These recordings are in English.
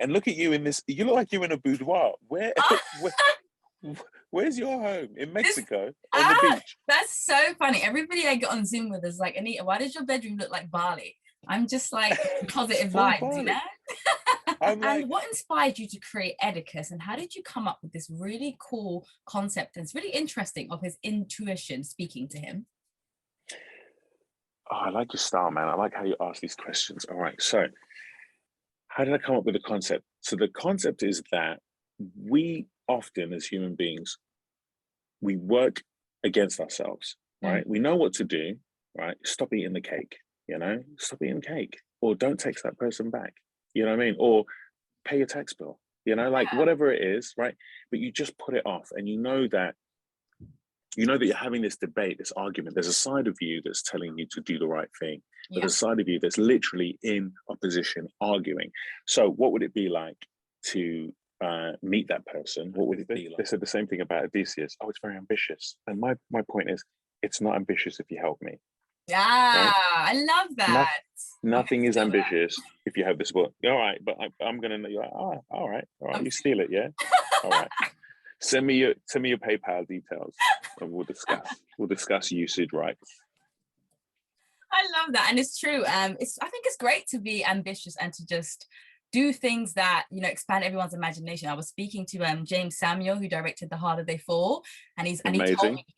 And look at you in this. You look like you're in a boudoir. Where where's your home? In Mexico on the beach? That's so funny. Everybody I get on Zoom with is like, Anita, why does your bedroom look like Bali? I'm just like positive vibes, you know? I'm like, And what inspired you to create Edicus, and how did you come up with this really cool concept? And it's really interesting of his intuition speaking to him. oh, I like your style, man. I like how you ask these questions. All right, so how did I come up with the concept? So the concept is that we often, as human beings, we work against ourselves, right? We know what to do, right? Stop eating the cake, stop eating cake, or don't text that person back, you know what I mean? Or pay your tax bill, like whatever it is, right? But you just put it off, and you know that you're having this debate, this argument. There's a side of you that's telling you to do the right thing, but there's a side of you that's literally in opposition, arguing. So what would it be like to meet that person? What would it be like? They said the same thing about Edicius. Oh, it's very ambitious. And my point is, it's not ambitious if you help me. Yeah, right? I love that. Nothing is ambitious if you have this book. All right, but I'm gonna. You're like, oh, all right. You steal it, yeah. All right. Send me your PayPal details, and we'll discuss usage rights. I love that, and it's true. I think it's great to be ambitious and to just do things that expand everyone's imagination. I was speaking to James Samuel, who directed The Harder They Fall, and he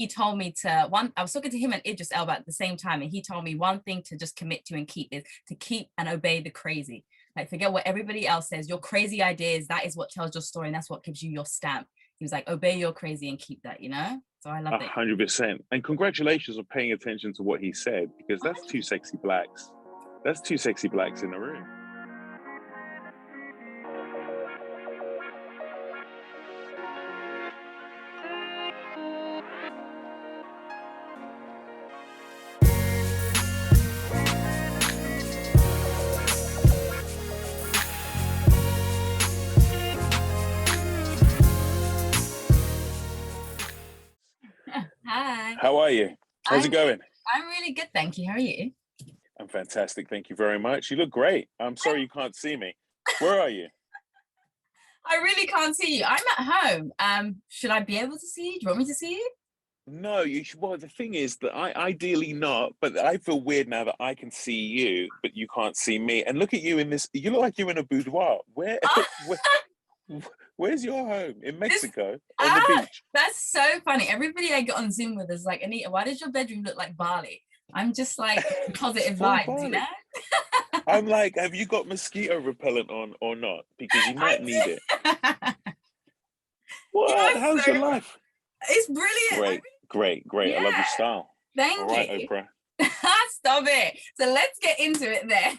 told me to I was talking to him and Idris Elba at the same time, and he told me one thing to just commit to and keep is to keep and obey the crazy. Like, forget what everybody else says. Your crazy ideas, that is what tells your story, and that's what gives you your stamp. He was like, obey your crazy and keep that, So I love it. 100%. And congratulations on paying attention to what he said, because that's two sexy blacks. That's two sexy blacks in the room. Hi. How are you? How's it going? I'm really good, thank you. How are you? I'm fantastic. Thank you very much. You look great. I'm sorry you can't see me. Where are you? I really can't see you. I'm at home. Should I be able to see you? Do you want me to see you? No, you should. Well, the thing is that I ideally not, but I feel weird now that I can see you, but you can't see me. And look at you in this. You look like you're in a boudoir. Where's your home? In Mexico on the beach? That's so funny. Everybody I get on Zoom with is like, Anita, why does your bedroom look like Bali? I'm just like positive vibes, Bali. I'm like, have you got mosquito repellent on or not? Because you might need it. What? How's your life? It's brilliant. Great. Yeah. I love your style. Thank you. All right, Oprah. Stop it. So let's get into it then.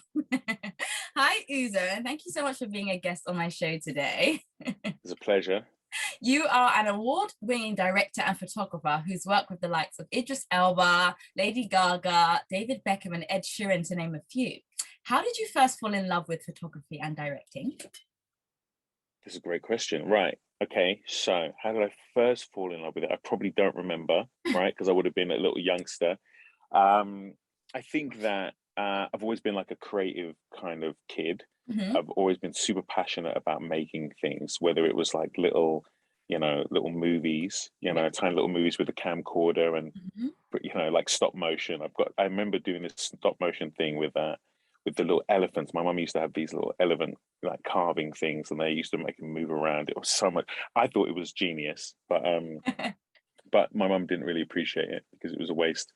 Hi, Uzo, and thank you so much for being a guest on my show today. It's a pleasure. You are an award-winning director and photographer who's worked with the likes of Idris Elba, Lady Gaga, David Beckham, and Ed Sheeran, to name a few. How did you first fall in love with photography and directing? That's a great question. Right. Okay. So how did I first fall in love with it? I probably don't remember, right? Because I would have been a little youngster. I think that I've always been like a creative kind of kid. Mm-hmm. I've always been super passionate about making things, whether it was like little movies, tiny little movies with a camcorder and, like stop motion. I remember doing this stop motion thing with the little elephants. My mum used to have these little elephant like carving things, and they used to make them move around. It was so much. I thought it was genius, but my mum didn't really appreciate it because it was a waste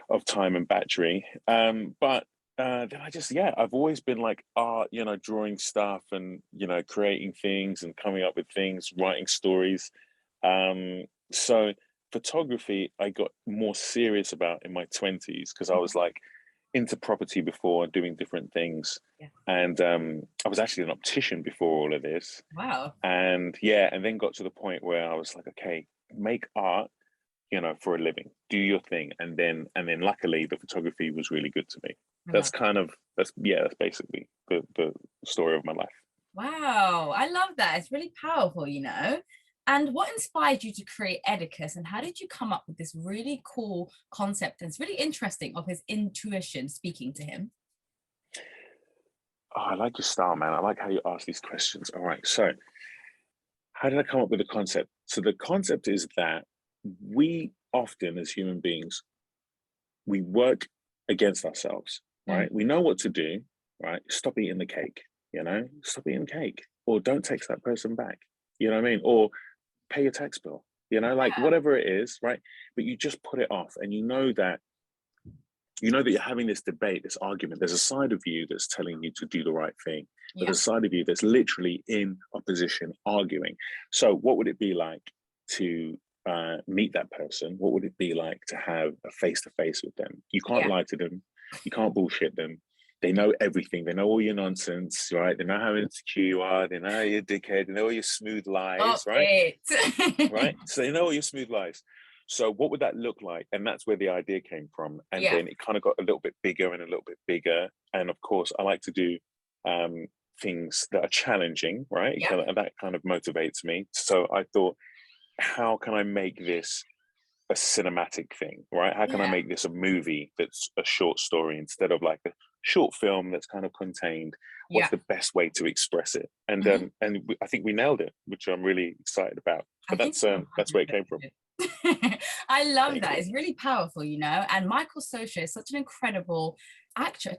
of time and battery. But then I've always been like art, drawing stuff and, creating things and coming up with things, writing stories. So photography, I got more serious about in my 20s because I was like into property before, doing different things. Yeah. And I was actually an optician before all of this. Wow. And then got to the point where I was like, okay, make art, for a living, do your thing. And then luckily the photography was really good to me. That's basically the story of my life. Wow. I love that. It's really powerful, And what inspired you to create Edicus, and how did you come up with this really cool concept? And it's really interesting of his intuition speaking to him. Oh, I like your style, man. I like how you ask these questions. All right. So, how did I come up with the concept? So, the concept is that we often, as human beings, we work against ourselves, Mm. right? We know what to do, right? Stop eating the cake, stop eating cake, or don't text that person back, you know what I mean? Or pay your tax bill, like whatever it is, right? But you just put it off, and you know that you're having this debate, this argument. There's a side of you that's telling you to do the right thing, but Yeah. there's a side of you that's literally in opposition, arguing. So, what would it be like to meet that person? What would it be like to have a face to face with them? You can't lie to them. You can't bullshit them. They know everything. They know all your nonsense, right? They know how insecure you are. They know you're a dickhead. They know all your smooth lies, right? Right? So they know all your smooth lies. So what would that look like? And that's where the idea came from. And then it kind of got a little bit bigger and a little bit bigger. And of course, I like to do things that are challenging, right? And that kind of motivates me. So I thought, how can I make this a cinematic thing, right? How can I make this a movie that's a short story instead of like a short film that's kind of contained? What's the best way to express it? And I think we nailed it, which I'm really excited about. But that's where it came from. I love that. It's really powerful, and Michael Socha is such an incredible actor.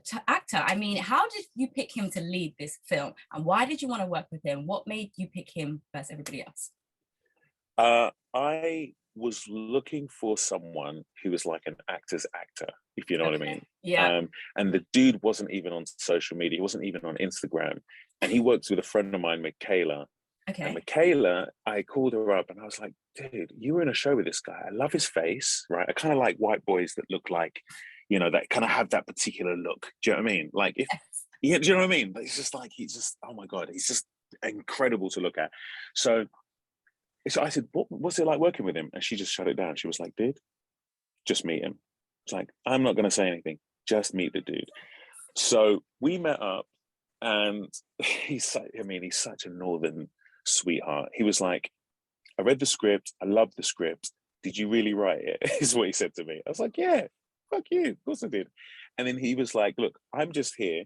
I mean, how did you pick him to lead this film, and why did you want to work with him? What made you pick him versus everybody else? I was looking for someone who was like an actor's actor, if you know what I mean. Yeah. And the dude wasn't even on social media. He wasn't even on Instagram. And he works with a friend of mine, Michaela. Okay. And Michaela, I called her up and I was like, dude, you were in a show with this guy. I love his face, right? I kind of like white boys that look like, that kind of have that particular look. Do you know what I mean? Like do you know what I mean? But it's just like, oh my God, he's just incredible to look at. So I said, what's it like working with him? And she just shut it down. She was like, dude, just meet him. It's like, I'm not going to say anything. Just meet the dude. So we met up and he's such a northern sweetheart. He was like, I read the script. I loved the script. Did you really write it? Is what he said to me. I was like, yeah, fuck you. Of course I did. And then he was like, look, I'm just here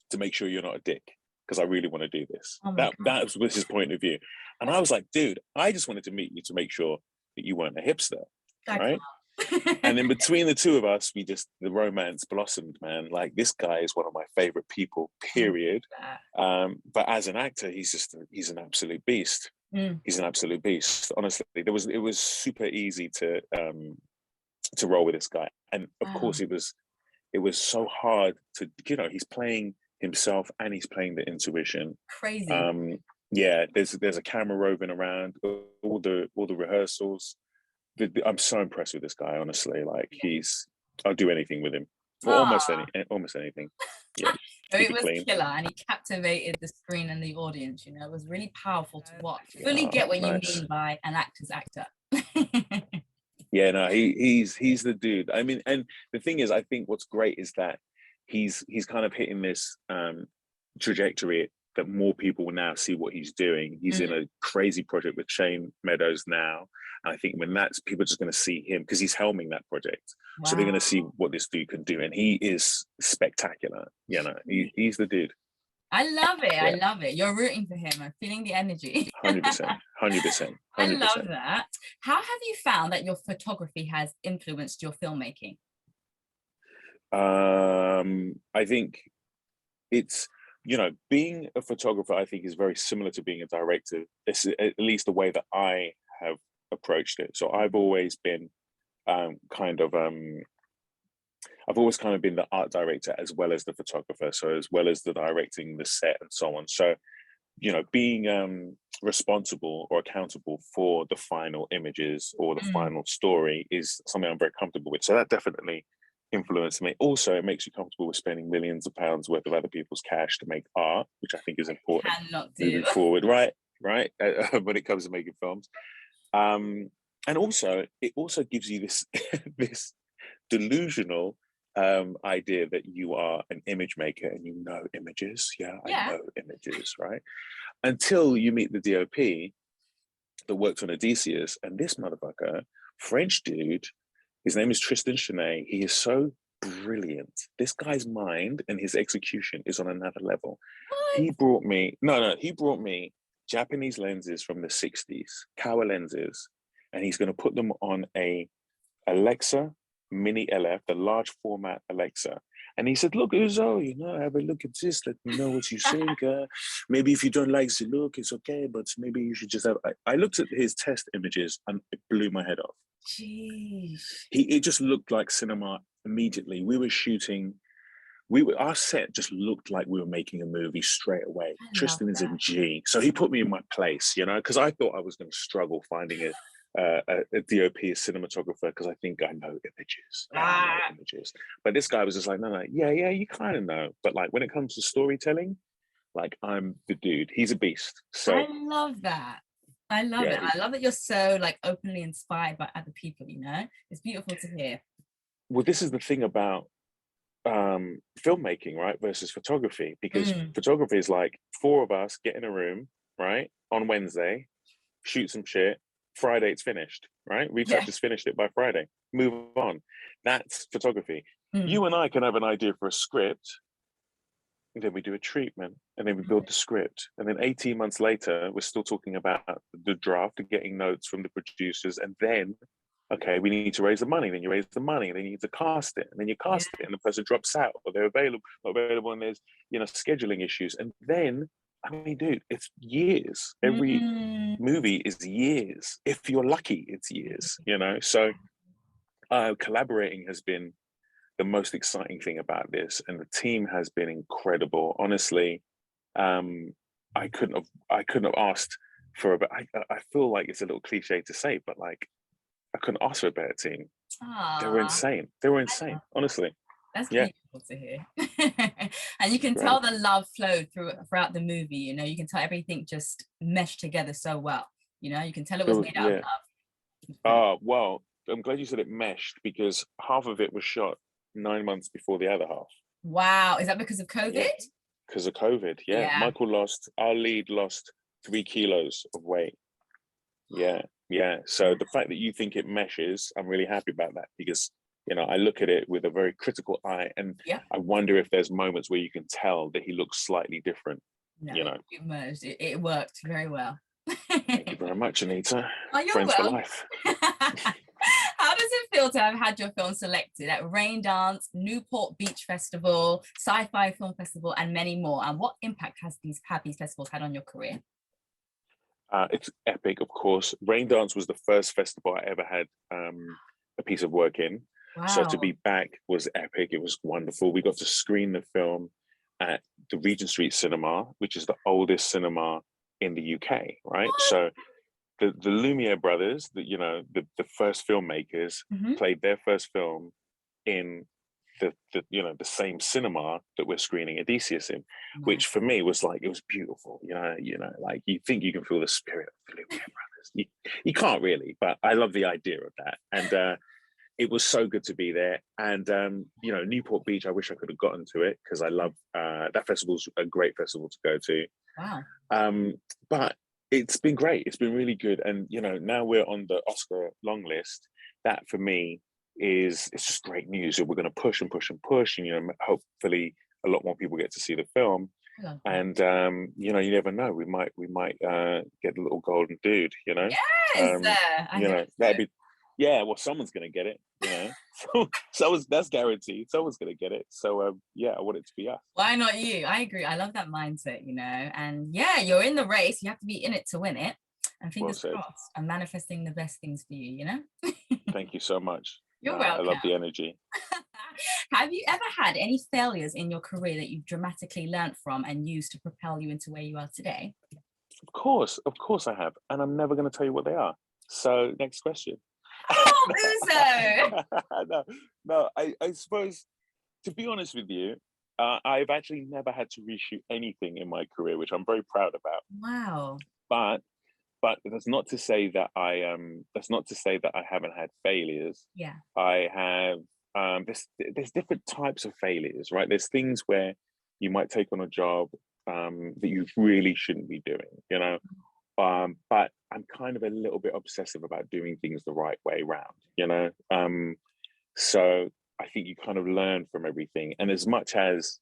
to make sure you're not a dick because I really want to do this. That was his point of view. And I was like, dude, I just wanted to meet you to make sure that you weren't a hipster, right? And then between the two of us, the romance blossomed, man. Like, this guy is one of my favorite people, period. But as an actor, he's an absolute beast. He's an absolute beast. Honestly, it was super easy to roll with this guy. And of course it was so hard to, he's playing himself and he's playing the intuition. Crazy. There's a camera roving around all the rehearsals. I'm so impressed with this guy, honestly. Like, I'll do anything with him. Almost anything. Yeah. It was killer, and he captivated the screen and the audience. It was really powerful to watch. Fully get what you mean by an actor's actor. Yeah, no, he's the dude. I mean, and the thing is, I think what's great is that he's kind of hitting this trajectory that more people will now see what he's doing. He's in a crazy project with Shane Meadows now. And I think when people are just going to see him because he's helming that project. Wow. So they're going to see what this dude can do. And he is spectacular. He's the dude. I love it. Yeah. I love it. You're rooting for him. I'm feeling the energy. 100%. I love that. How have you found that your photography has influenced your filmmaking? I think it's, being a photographer, I think, is very similar to being a director. It's at least the way that I have approached it. So I've always been I've always kind of been the art director as well as the photographer. So as well as the directing the set and so on. So, being responsible or accountable for the final images or the final story is something I'm very comfortable with. So that definitely influenced me. Also, it makes you comfortable with spending millions of pounds worth of other people's cash to make art, which I think is important moving forward, right? When it comes to making films. And also, it also gives you this this delusional idea that you are an image maker and you know images. I know images, right? Until you meet the DOP that worked on Edicius, and this motherfucker, French dude, his name is Tristan Chenet. He is so brilliant. This guy's mind and his execution is on another level. What? He brought me, he brought me Japanese lenses from the 60s, Kawa lenses, and he's going to put them on a Alexa Mini LF, the large format Alexa. And he said, look, Uzo, have a look at this. Let me know what you think. Maybe if you don't like the look, it's okay, but maybe you should just have. I looked at his test images and it blew my head off. Jeez. It just looked like cinema immediately. We were shooting. Our set just looked like we were making a movie straight away. Tristan is a G. So he put me in my place, because I thought I was going to struggle finding a DOP, a cinematographer, because I think I know images. But this guy was just like, no, yeah, you kind of know. But like when it comes to storytelling, like I'm the dude. He's a beast. So I love that. I love it. I love that you're so like openly inspired by other people, It's beautiful to hear. Well, this is the thing about filmmaking, right, versus photography, because photography is like 4 of us get in a room, right, on Wednesday, shoot some shit, Friday it's finished, right? Retouchers finished it by Friday, move on. That's photography. You and I can have an idea for a script, and then we do a treatment, and then we build the script, and then 18 months later we're still talking about the draft and getting notes from the producers, and then okay, we need to raise the money. Then you raise the money, and then you need to cast it, and then you cast it, and the person drops out, or they're not available, and there's scheduling issues. And then, I mean, dude, it's years. Every movie is years. If you're lucky, it's years. So collaborating has been the most exciting thing about this, and the team has been incredible. Honestly, I couldn't have asked for a. I feel like it's a little cliche to say, but like, I couldn't ask for a better team. Aww. They were insane. Honestly. That's beautiful to hear. And you can tell the love flowed throughout the movie. You can tell everything just meshed together so well. You can tell it was made out of love. Oh, well, I'm glad you said it meshed, because half of it was shot 9 months before the other half. Wow. Is that because of COVID? Because of COVID, yeah. Our lead lost 3 kilos of weight. Yeah. So the fact that you think it meshes, I'm really happy about that, because I look at it with a very critical eye, and I wonder if there's moments where you can tell that he looks slightly different. It merged. It worked very well. Thank you very much, Anita. Oh, you're Friends welcome. for life. How does it feel to have had your film selected at Raindance, Newport Beach Festival, Sci-Fi Film Festival, and many more? And what impact have these festivals had on your career? It's epic, of course. Raindance was the first festival I ever had a piece of work in. Wow. So to be back was epic. It was wonderful. We got to screen the film at the Regent Street Cinema, which is the oldest cinema in the UK, right? What? So the Lumiere brothers, the first filmmakers, played their first film in the same cinema that we're screening Edicius in, which for me was like, it was beautiful. Like you think you can feel the spirit of the Lumiere brothers. You can't really, but I love the idea of that. And it was so good to be there. And Newport Beach, I wish I could have gotten to it, because I love that festival's a great festival to go to. Wow. But it's been great. It's been really good. And now we're on the Oscar long list. That for me it's just great news. We're going to push and push and push, and hopefully a lot more people get to see the film. And you never know, we might get the little golden dude. That'd be well, someone's going to get it. So that's guaranteed. Someone's going to get it. So I want it to be us. Why not you? I agree. I love that mindset. And you're in the race. You have to be in it to win it. And fingers crossed, I'm manifesting the best things for you. Thank you so much. You're welcome. I love the energy. Have you ever had any failures in your career that you've dramatically learned from and used to propel you into where you are today? Of course I have. And I'm never going to tell you what they are. So next question. Oh, Uzo! No, I suppose, to be honest with you, I've actually never had to reshoot anything in my career, which I'm very proud about. Wow. But that's not to say that I haven't had failures. Yeah. I have. There's different types of failures, right? There's things where you might take on a job that you really shouldn't be doing, but I'm kind of a little bit obsessive about doing things the right way around, So I think you kind of learn from everything. And as much as,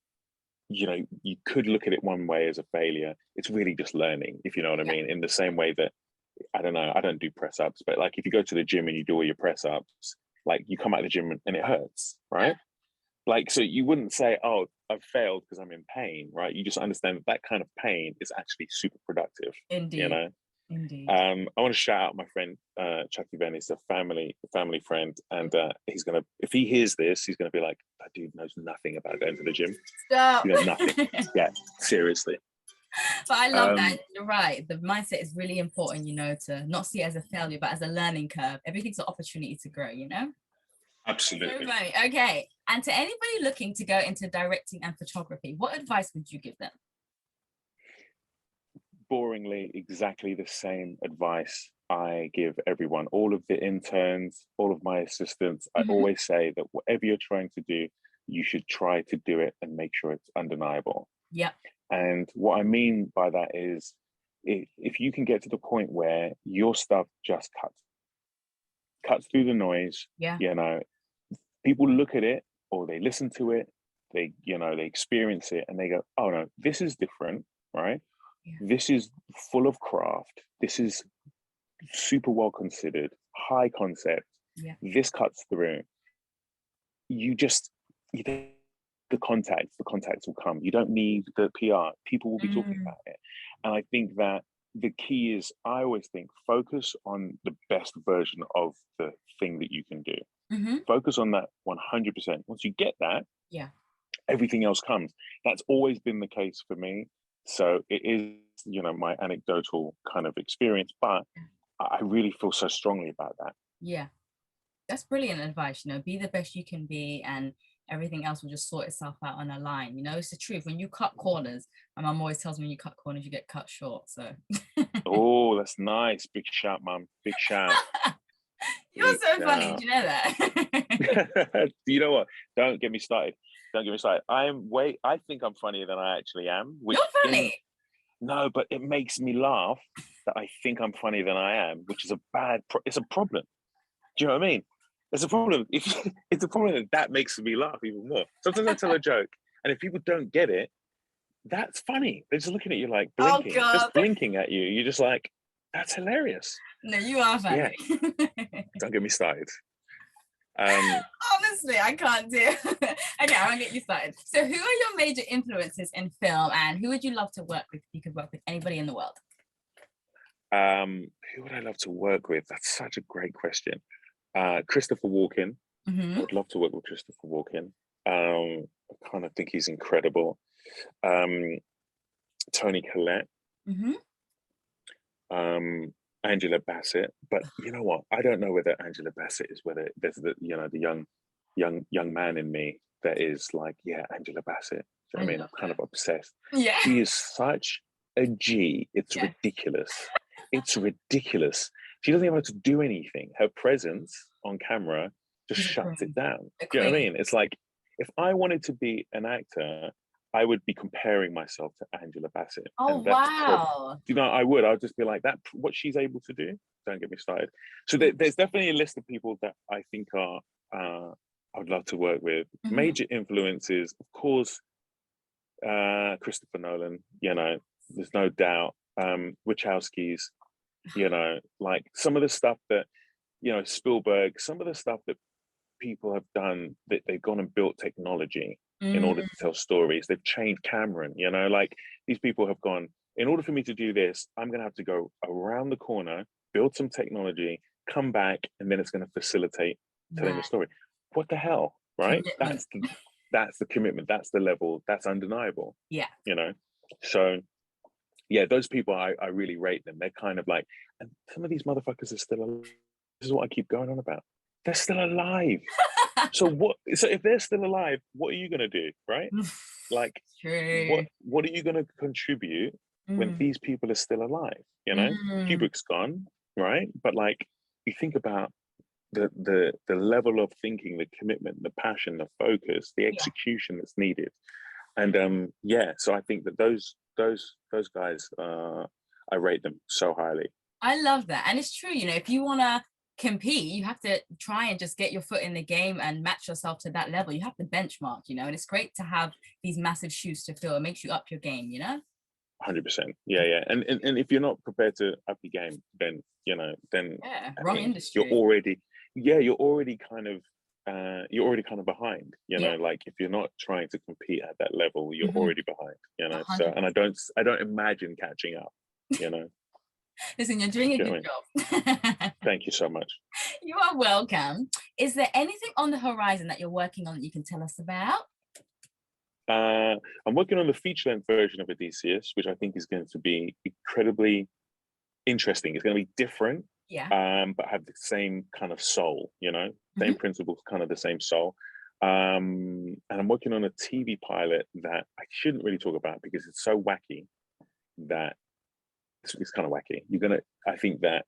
you know, you could look at it one way as a failure, it's really just learning, if you know what I mean. In the same way that, I don't know, I don't do press ups, but like if you go to the gym and you do all your press ups, like you come out of the gym and it hurts, right? Like, so you wouldn't say, oh, I've failed because I'm in pain, right? You just understand that that kind of pain is actually super productive. Indeed. You know? Indeed. I want to shout out my friend Chucky Ben. He's a family friend, and he's gonna, if he hears this, he's gonna be like, that dude knows nothing about going to the gym. Stop. He knows nothing. Yeah, seriously. But I love that. You're right. The mindset is really important, you know, to not see it as a failure, but as a learning curve. Everything's an opportunity to grow, you know? Absolutely. So funny. Okay. And to anybody looking to go into directing and photography, what advice would you give them? Boringly, exactly the same advice I give everyone, all of the interns, all of my assistants. I always say that whatever you're trying to do, you should try to do it and make sure it's undeniable. Yeah. And what I mean by that is, if you can get to the point where your stuff just cuts through the noise, you know, people look at it or they listen to it, they, you know, they experience it and they go, oh no, this is different, right? This is full of craft. This is super well considered, high concept. This cuts through. You the contacts will come. You don't need the PR. People will be talking about it. And I think that the key is, I always think, focus on the best version of the thing that you can do. Focus on that 100%. Once you get that, everything else comes. That's always been the case for me. So it is, you know, my anecdotal kind of experience, but I really feel so strongly about that. Yeah, that's brilliant advice. You know, be the best you can be, and everything else will just sort itself out on a line. You know, it's the truth. When you cut corners, my mum always tells me, when you cut corners, you get cut short. So. Oh, that's nice. Big shout, mum. Big shout. You're so funny. Do you know that? You know what? Don't get me started. Don't get me started. I think I'm funnier than I actually am. You're funny. No, but it makes me laugh that I think I'm funnier than I am, which is it's a problem. Do you know what I mean? It's a problem. It's a problem that makes me laugh even more. Sometimes I tell a joke, and if people don't get it, that's funny. They're just looking at you like blinking, just blinking at you. You're just like, that's hilarious. No, you are funny. Yeah. Don't get me started. Honestly, I can't do it. Okay, I want to get you started. So who are your major influences in film, and who would you love to work with if you could work with anybody in the world? Who would I love to work with? That's such a great question. Christopher Walken. I would love to work with Christopher Walken. I kind of think he's incredible. Toni Collette. Angela Bassett, but you know what? I don't know whether Angela Bassett is, whether there's the, you know, the young man in me that is like, yeah, Angela Bassett. Do you know what I mean? I'm kind of obsessed. Yeah. She is such a G. It's ridiculous. It's ridiculous. She doesn't even have to do anything. Her presence on camera just shuts it down. Do you know what I mean? It's like, if I wanted to be an actor, I would be comparing myself to Angela Bassett. Oh, wow. You know, I would just be like, that, what she's able to do, don't get me started. So there's definitely a list of people that I think are, I would love to work with. Major influences, of course, Christopher Nolan, you know, there's no doubt. Wachowski's, you know, like some of the stuff that, you know, Spielberg, some of the stuff that people have done, that they've gone and built technology in order to tell stories. They've changed Cameron, you know, like these people have gone, in order for me to do this, I'm going to have to go around the corner, build some technology, come back, and then it's going to facilitate telling the story. What the hell, right? That's the commitment. That's the level. That's undeniable. Yeah. You know, so yeah, those people, I really rate them. They're kind of like, and some of these motherfuckers are still alive. This is what I keep going on about. They're still alive. So if they're still alive, what are you gonna do, right? Like, what are you gonna contribute when these people are still alive? You know, Kubrick's gone, right? But like, you think about the level of thinking, the commitment, the passion, the focus, the execution that's needed, and so I think that those guys, I rate them so highly. I love that, and it's true. You know, if you wanna compete, you have to try and just get your foot in the game and match yourself to that level. You have to benchmark, you know, and it's great to have these massive shoes to fill. It makes you up your game, you know? 100%. Yeah. And if you're not prepared to up your game, then, you know, then wrong industry. You're already kind of behind, you know, like if you're not trying to compete at that level, you're already behind, you know. 100%. So, and I don't imagine catching up, you know. Listen, you're doing a good job. Thank you so much. You are welcome. Is there anything on the horizon that you're working on that you can tell us about? I'm working on the feature-length version of Edicius, which I think is going to be incredibly interesting. It's going to be different, but have the same kind of soul, you know, same principles, kind of the same soul. And I'm working on a TV pilot that I shouldn't really talk about because it's so wacky that it's kind of wacky. I think that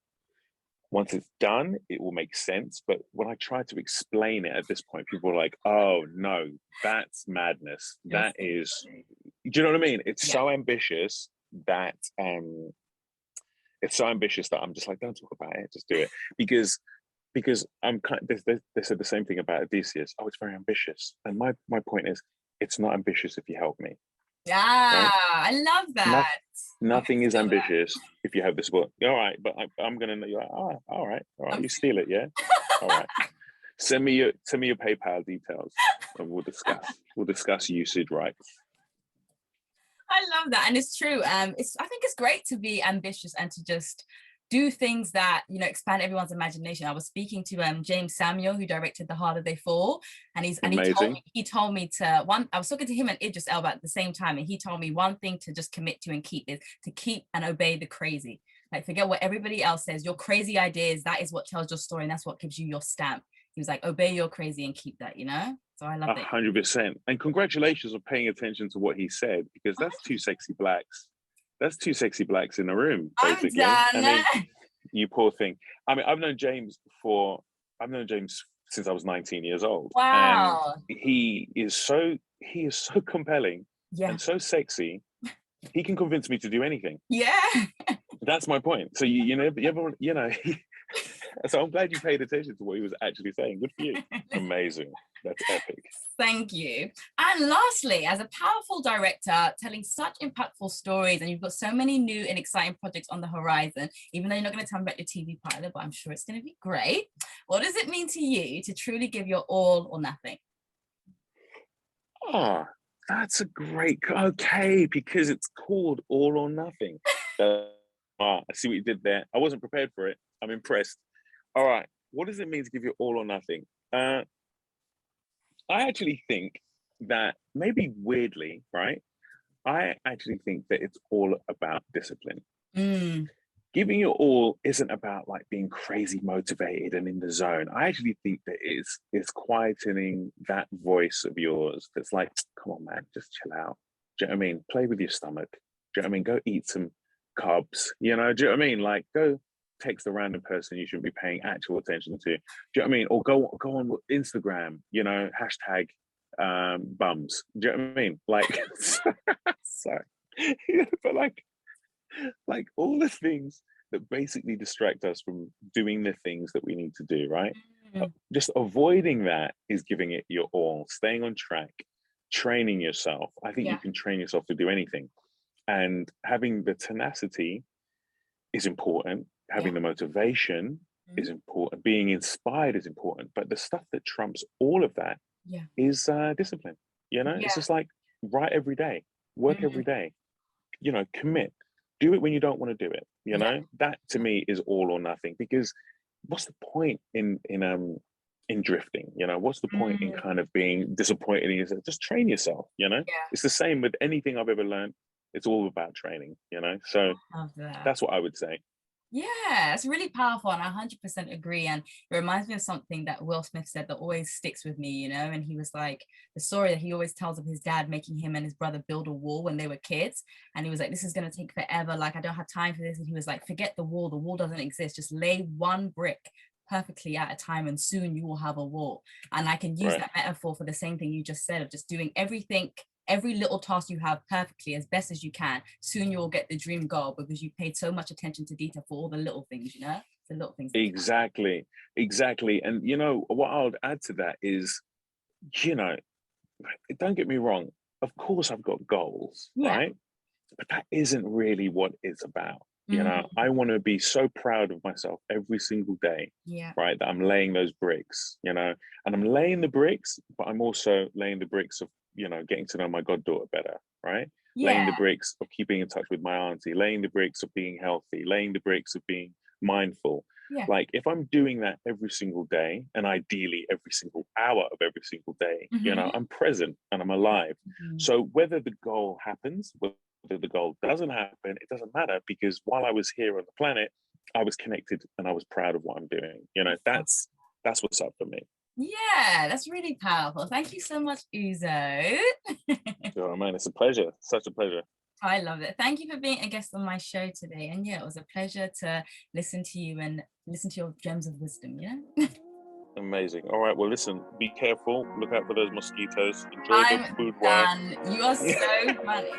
once it's done, it will make sense. But when I try to explain it at this point, people are like, oh no, that's madness. That is, do you know what I mean? It's so ambitious that I'm just like, don't talk about it, just do it. Because I'm kind of, they said the same thing about Edicius. Oh, it's very ambitious. And my point is, it's not ambitious if you help me. Right? I love that. Nothing is ambitious if you have the support. All right, but I'm gonna. You're like, oh, all right. You steal it, yeah. All right. Send me your PayPal details, and we'll discuss usage rights. I love that, and it's true. I think it's great to be ambitious and to just do things that, you know, expand everyone's imagination. I was speaking to James Samuel, who directed The Harder They Fall, and he told me to I was talking to him and Idris Elba at the same time, and he told me one thing to just commit to and keep is to keep and obey the crazy. Like, forget what everybody else says. Your crazy ideas, that is what tells your story, and that's what gives you your stamp. He was like, obey your crazy and keep that, you know? So I love that. 100%. And congratulations on paying attention to what he said, because that's two sexy blacks. That's two sexy blacks in the room, basically. I'm done. I mean, you poor thing. I mean, I've known James since I was 19 years old. Wow. And he is so compelling and so sexy. He can convince me to do anything. Yeah. That's my point. So you know, so I'm glad you paid attention to what he was actually saying. Good for you. Amazing. That's epic. Thank you. And lastly, as a powerful director telling such impactful stories, and you've got so many new and exciting projects on the horizon, even though you're not going to tell me about your TV pilot, but I'm sure it's going to be great. What does it mean to you to truly give your all or nothing? Oh, that's a great, okay, because it's called All or Nothing. I see what you did there. I wasn't prepared for it. I'm impressed. All right. What does it mean to give you all or nothing? I actually think that, maybe weirdly, right? I actually think that it's all about discipline. Giving your all isn't about like being crazy motivated and in the zone. I actually think that it's quietening that voice of yours that's like, come on, man, just chill out. Do you know what I mean? Play with your stomach. Do you know what I mean? Go eat some carbs. You know, do you know what I mean? Like, go text a random person you shouldn't be paying actual attention to. Do you know what I mean? Or go on Instagram, you know, hashtag bums. Do you know what I mean? Like, sorry. But like all the things that basically distract us from doing the things that we need to do, right? Just avoiding that is giving it your all, staying on track, training yourself. I think you can train yourself to do anything. And having the tenacity is important. Having the motivation is important. Being inspired is important. But the stuff that trumps all of that is discipline. You know, it's just like write every day, work every day, you know, commit. Do it when you don't want to do it. You know, that to me is all or nothing, because what's the point in drifting? You know, what's the point in kind of being disappointed in yourself? Just train yourself, you know? It's the same with anything I've ever learned. It's all about training, you know? So that's what I would say. Yeah, it's really powerful, and I 100% agree. And it reminds me of something that Will Smith said that always sticks with me, you know, and he was like, the story that he always tells of his dad making him and his brother build a wall when they were kids. And he was like, this is going to take forever. Like, I don't have time for this. And he was like, forget the wall doesn't exist. Just lay one brick perfectly at a time and soon you will have a wall. And I can use that metaphor for the same thing you just said, of just doing everything, every little task you have perfectly as best as you can. Soon you will get the dream goal, because you paid so much attention to detail for all the little things, you know? the little things. Exactly. And you know what I'll add to that is, you know, don't get me wrong, of course I've got goals, Yeah. right? But that isn't really what it's about. You know, Mhm. I want to be so proud of myself every single day, Yeah. right? That I'm laying those bricks, you know, and I'm laying the bricks, but I'm also laying the bricks of, you know, getting to know my goddaughter better, right? Laying Yeah. the bricks of keeping in touch with my auntie, laying the bricks of being healthy, laying the bricks of being mindful. Yeah. Like if I'm doing that every single day, and ideally every single hour of every single day, you know, Mhm. I'm present and I'm alive. Mhm. So whether the goal happens, whether the goal doesn't happen, it doesn't matter, because while I was here on the planet, I was connected and I was proud of what I'm doing. You know, that's what's up for me. Yeah, that's really powerful. Thank you so much, Uzo. Oh man, it's a pleasure. Such a pleasure. I love it. Thank you for being a guest on my show today. And yeah, it was a pleasure to listen to you and listen to your gems of wisdom, you know? Amazing. All right. Well, listen, be careful. Look out for those mosquitoes. Enjoy the I'm food while done. You are so funny.